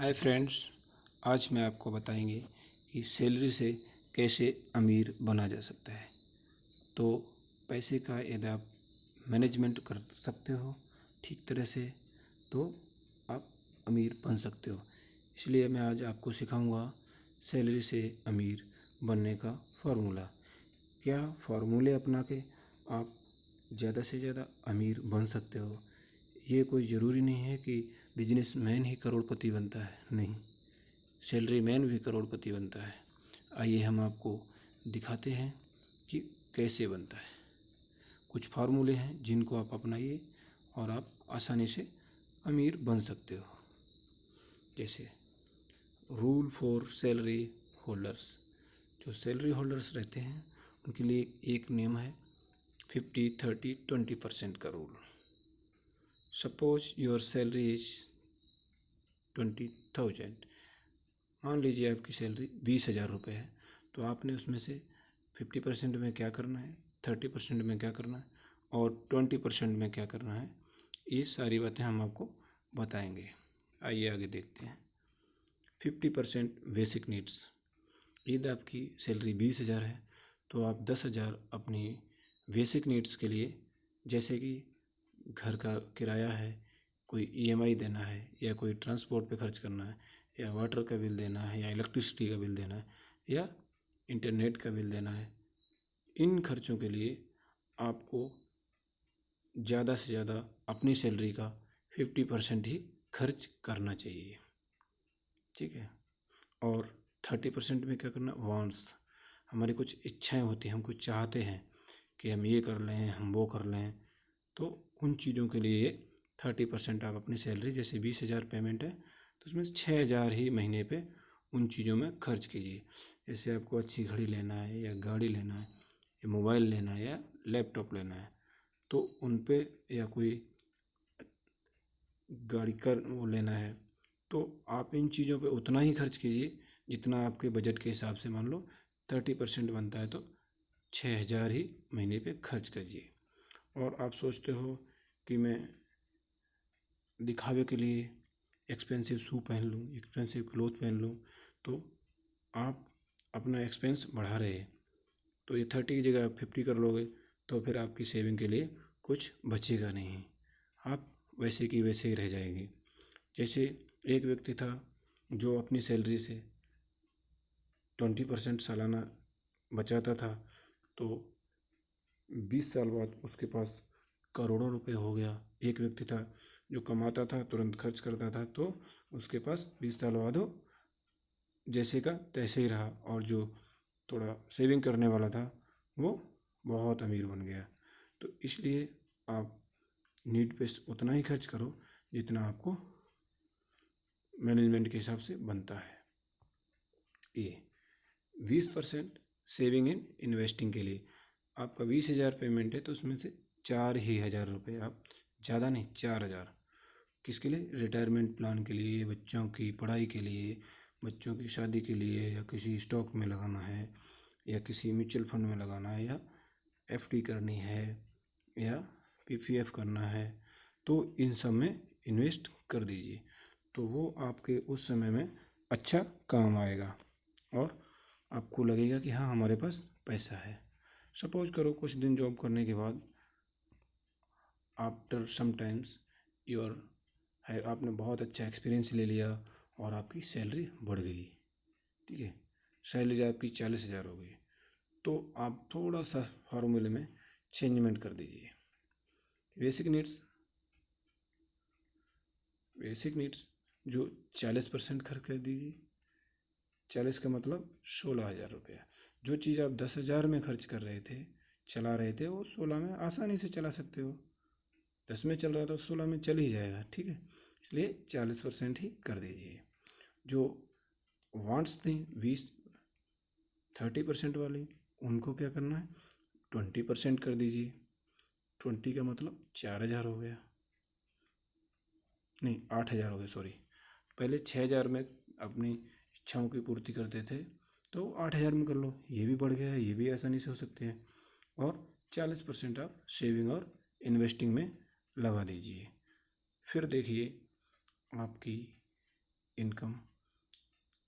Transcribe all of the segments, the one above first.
Hi friends, आज मैं आपको बताएंगे कि सैलरी से कैसे अमीर बना जा सकता है। तो पैसे का यदि आप मैनेजमेंट कर सकते हो ठीक तरह से तो आप अमीर बन सकते हो। इसलिए मैं आज आपको सिखाऊंगा सैलरी से अमीर बनने का फार्मूला। क्या फार्मूले अपना के आप ज़्यादा से ज़्यादा अमीर बन सकते हो। ये कोई ज़रूरी नहीं है कि बिजनेसमैन ही करोड़पति बनता है, नहीं, सैलरी मैन भी करोड़पति बनता है। आइए हम आपको दिखाते हैं कि कैसे बनता है। कुछ फार्मूले हैं जिनको आप अपनाइए और आप आसानी से अमीर बन सकते हो। जैसे रूल फॉर सैलरी होल्डर्स, जो सैलरी होल्डर्स रहते हैं उनके लिए एक नियम है 50-30-20% का rule. Suppose your salary is 20,000। मान लीजिए आपकी सैलरी 20,000 रुपये है, तो आपने उसमें से 50% में क्या करना है, 30% में क्या करना है और 20% में क्या करना है, ये सारी बातें हम आपको बताएंगे। आइए आगे देखते हैं। 50% बेसिक नीड्स। यदि आपकी सैलरी 20,000 है तो आप 10,000 अपनी बेसिक नीड्स के लिए, जैसे कि घर का किराया है, कोई ईएमआई देना है, या कोई ट्रांसपोर्ट पे खर्च करना है, या वाटर का बिल देना है, या इलेक्ट्रिसिटी का बिल देना है, या इंटरनेट का बिल देना है, इन खर्चों के लिए आपको ज़्यादा से ज़्यादा अपनी सैलरी का 50% ही खर्च करना चाहिए, ठीक है। और 30% में क्या करना, वांट्स, हमारी कुछ इच्छाएं होती हैं, हम कुछ चाहते हैं कि हम ये कर लें, हम वो कर लें, तो उन चीज़ों के लिए 30% आप अपनी सैलरी, जैसे 20,000 पेमेंट है तो उसमें 6,000 ही महीने पे उन चीज़ों में खर्च कीजिए। जैसे आपको अच्छी घड़ी लेना है, या गाड़ी लेना है, या मोबाइल लेना है, या लैपटॉप लेना है, तो उन पे, या कोई गाड़ी कर वो लेना है, तो आप इन चीज़ों पे उतना ही खर्च कीजिए जितना आपके बजट के हिसाब से। मान लो 30% बनता है तो 6,000 ही महीने पे खर्च कीजिए। और आप सोचते हो कि मैं दिखावे के लिए एक्सपेंसिव शू पहन लूँ, एक्सपेंसिव क्लोथ पहन लूँ, तो आप अपना एक्सपेंस बढ़ा रहे हैं। तो ये 30 की जगह आप 50 कर लोगे तो फिर आपकी सेविंग के लिए कुछ बचेगा नहीं, आप वैसे की वैसे ही रह जाएंगे। जैसे एक व्यक्ति था जो अपनी सैलरी से 20% सालाना बचाता था, तो 20 साल बाद उसके पास करोड़ों रुपए हो गया। एक व्यक्ति था जो कमाता था, तुरंत खर्च करता था, तो उसके पास 20 साल बाद वो जैसे का तैसे ही रहा, और जो थोड़ा सेविंग करने वाला था वो बहुत अमीर बन गया। तो इसलिए आप नीड पे उतना ही खर्च करो जितना आपको मैनेजमेंट के हिसाब से बनता है। ये 20% सेविंग इन इन्वेस्टिंग के लिए, आपका 20,000 पेमेंट है तो उसमें से 4,000 रुपये आप, ज़्यादा नहीं, 4,000 किसके लिए, रिटायरमेंट प्लान के लिए, बच्चों की पढ़ाई के लिए, बच्चों की शादी के लिए, या किसी स्टॉक में लगाना है, या किसी म्यूचुअल फंड में लगाना है, या एफडी करनी है, या पीपीएफ करना है, तो इन सब में इन्वेस्ट कर दीजिए। तो वो आपके उस समय में अच्छा काम आएगा और आपको लगेगा कि हाँ, हमारे पास पैसा है। सपोज करो कुछ दिन जॉब करने के बाद, आफ्टर सम टाइम्स योर है, आपने बहुत अच्छा एक्सपीरियंस ले लिया और आपकी सैलरी बढ़ गई, ठीक है, सैलरी आपकी 40,000 हो गई, तो आप थोड़ा सा फार्मूले में चेंजमेंट कर दीजिए। बेसिक नीड्स, बेसिक नीड्स जो 40% खर्च कर दीजिए। 40 का मतलब 16,000 रुपया। जो चीज़ आप 10,000 में खर्च कर रहे थे, चला रहे थे, वो 16 में आसानी से चला सकते हो। 10 में चल रहा था तो 16 में चल ही जाएगा, ठीक है। इसलिए 40% ही कर दीजिए। जो वांट्स थी 30% वाली, उनको क्या करना है, 20% कर दीजिए। 20 का मतलब 4,000 हो गया, नहीं 8,000 हो गया, सॉरी। पहले 6,000 में अपनी इच्छाओं की पूर्ति करते थे, तो 8,000 में कर लो, ये भी बढ़ गया है, ये भी आसानी से हो सकते हैं। और 40% आप सेविंग और इन्वेस्टिंग में लगा दीजिए। फिर देखिए आपकी इनकम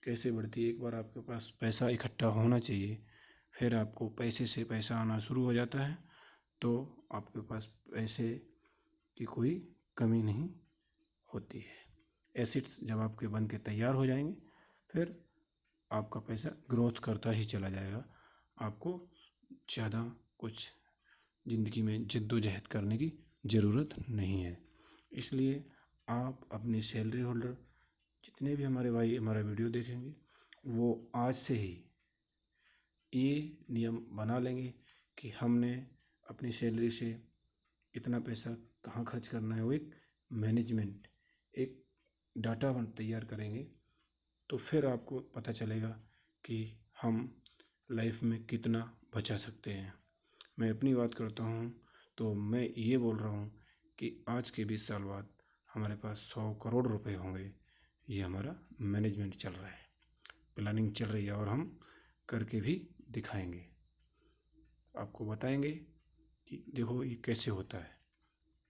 कैसे बढ़ती है। एक बार आपके पास पैसा इकट्ठा होना चाहिए, फिर आपको पैसे से पैसा आना शुरू हो जाता है, तो आपके पास पैसे की कोई कमी नहीं होती है। एसेट्स जब आपके बन के तैयार हो जाएंगे, फिर आपका पैसा ग्रोथ करता ही चला जाएगा। आपको ज़्यादा कुछ ज़िंदगी में जद्दोजहद करने की ज़रूरत नहीं है। इसलिए आप अपने सैलरी होल्डर जितने भी हमारे भाई हमारा वीडियो देखेंगे, वो आज से ही ये नियम बना लेंगे कि हमने अपनी सैलरी से इतना पैसा कहाँ खर्च करना है। वो एक मैनेजमेंट, एक डाटा तैयार करेंगे, तो फिर आपको पता चलेगा कि हम लाइफ में कितना बचा सकते हैं। मैं अपनी बात करता हूँ तो मैं ये बोल रहा हूँ कि आज के 20 साल बाद हमारे पास 100 करोड़ रुपए होंगे। ये हमारा मैनेजमेंट चल रहा है, प्लानिंग चल रही है, और हम करके भी दिखाएंगे, आपको बताएंगे कि देखो ये कैसे होता है।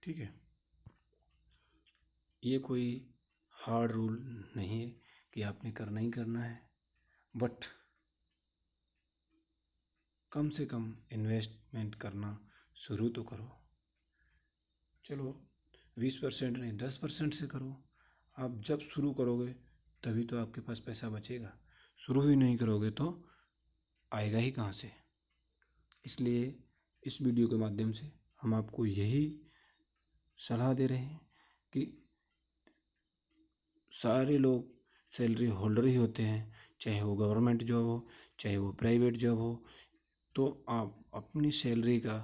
ठीक है, ये कोई हार्ड रूल नहीं है कि आपने करना ही करना है, बट कम से कम इन्वेस्टमेंट करना शुरू तो करो। चलो 20% नहीं 10% से करो। आप जब शुरू करोगे तभी तो आपके पास पैसा बचेगा, शुरू ही नहीं करोगे तो आएगा ही कहाँ से। इसलिए इस वीडियो के माध्यम से हम आपको यही सलाह दे रहे हैं कि सारे लोग सैलरी होल्डर ही होते हैं, चाहे वो गवर्नमेंट जॉब हो चाहे वो प्राइवेट जॉब हो। तो आप अपनी सैलरी का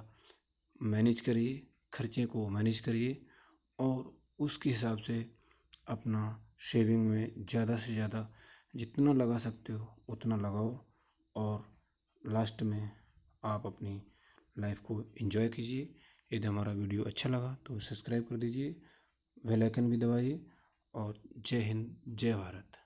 मैनेज करिए, खर्चे को मैनेज करिए, और उसके हिसाब से अपना सेविंग में ज़्यादा से ज़्यादा जितना लगा सकते हो उतना लगाओ, और लास्ट में आप अपनी लाइफ को एंजॉय कीजिए। यदि हमारा वीडियो अच्छा लगा तो सब्सक्राइब कर दीजिए, बेल आइकन भी दबाइए, और जय हिंद जय भारत।